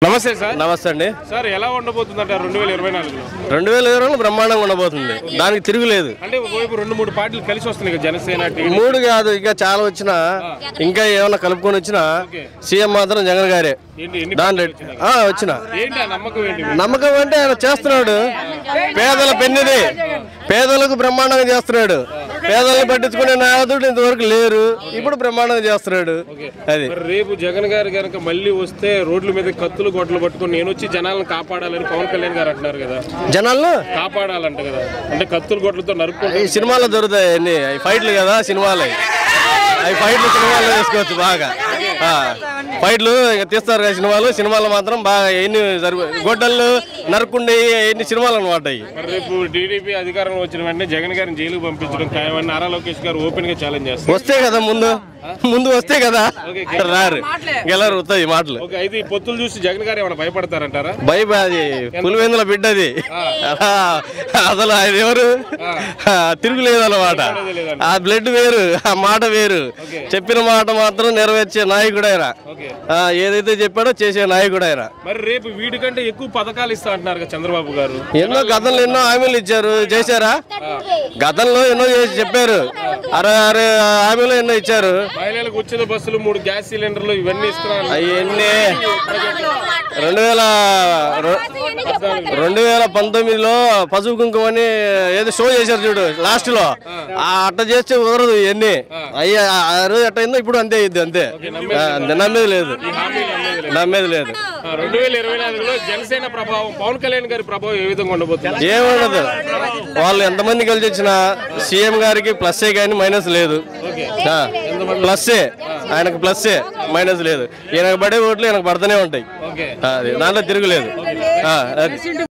నమస్తే సార్. నమస్తే అండి. సార్ ఎలా ఉండబోతుందంటే 2024లో 2020 బ్రహ్మాండంగా ఉండబోతుంది, దానికి తిరుగులేదు. అంటే ఒకవైపు 2-3 పార్టీలు కలిసి వస్తున్నాయి కదా, జనసేన మూడు కాదు ఇంకా చాలా వచ్చినా, ఇంకా ఏమన్నా కలుపుకొని వచ్చినా సీఎం మాత్రం జగన్ గారే. దాని వచ్చిన నమ్మకం అంటే ఆయన చేస్తున్నాడు, పేదల పెన్నిది పేదలకు బ్రహ్మాండంగా చేస్తున్నాడు. పేదల్ని పట్టించుకునే నాయకుడు ఇంతవరకు లేరు, ఇప్పుడు బ్రహ్మాండంగా చేస్తున్నాడు. అది రేపు జగన్ గారు కనుక మళ్ళీ వస్తే రోడ్ల మీద కత్తులు గొడ్లు పట్టుకుని నేను వచ్చి జనాలను కాపాడాలని పవన్ కళ్యాణ్ గారు అంటున్నారు కదా, జనాలను కాపాడాలంట కదా, అంటే కత్తులు గొడ్లతో నరుక్కుంటారు. ఈ సినిమాలో దొరుకుతాయి అన్ని ఫైట్లు కదా, సినిమాలు అవి ఫైట్లు సినిమాల్లో వేసుకోవచ్చు బాగా. ఫైట్లు తీస్తారు కదా సినిమాలు మాత్రం బాగా ఎన్ని గొడ్డళ్ళు నరుక్కుండే ఎన్ని సినిమాలు అనమాట. రేపు టీడీపీ అధికారంలో వచ్చిన వెంటనే జగన్ గారిని జైలుకు పంపించడం ఖాయమని నారా లోకేష్ గారు ఓపెన్ గా ఛాలెంజ్ చేస్తారు. వస్తే కదా ముందు వస్తే కదా రారు గెలరు వస్తాయి మాటలు. అయితే ఈ పొత్తులు చూసి జగన్ గారు ఏమైనా భయపడతారంటారా? అది పులివెందుల బిడ్డది అసలు ఆయన ఎవరు తిరుగులేదు అన్నమాట. ఆ బ్లడ్ వేరు, ఆ మాట వేరు. చెప్పిన మాట మాత్రం నెరవేర్చే నాయకుడు ఆయన, ఏదైతే చెప్పాడో చేసే నాయకుడు ఆయన. మరి రేపు వీటికంటే ఎక్కువ పథకాలు ఇస్తా అంటున్నారు కదా చంద్రబాబు గారు. గతంలో ఎన్నో హామీలు ఇచ్చారు, చేశారా? గతంలో ఎన్నో చేసి చెప్పారు, 60 హామీలు ఎన్నో ఇచ్చారు. మహిళలకు ఉచిత బస్సులు, 3 గ్యాస్ సిలిండర్లు ఇవన్నీ ఇస్తున్నారు. అవన్నీ 2019లో పసుపు కుంకుమ అని ఏదో షో చేశారు చూడు లాస్ట్ లో, అట్ట చేస్తే కుదరదు. ఇవన్నీ అయ్యా ఆ రోజు ఎట్ట అయిందో ఇప్పుడు అంతే అయింది, అంతే. నమ్మేది లేదు. 2024లో జనసేన ప్రభావం, పవన్ కళ్యాణ్ గారి ప్రభావం ఏ విధంగా ఉండబోతుంది? ఏముండదు, వాళ్ళు ఎంతమంది కలిసి వచ్చినా సీఎం గారికి ప్లస్సే కానీ మైనస్ లేదు. ప్లస్సే, ఆయనకు ప్లస్సే, మైనస్ లేదు. ఈయనకు పడే ఓట్లు ఈయనకు పడుతూనే ఉంటాయి, దాంట్లో తిరుగులేదు.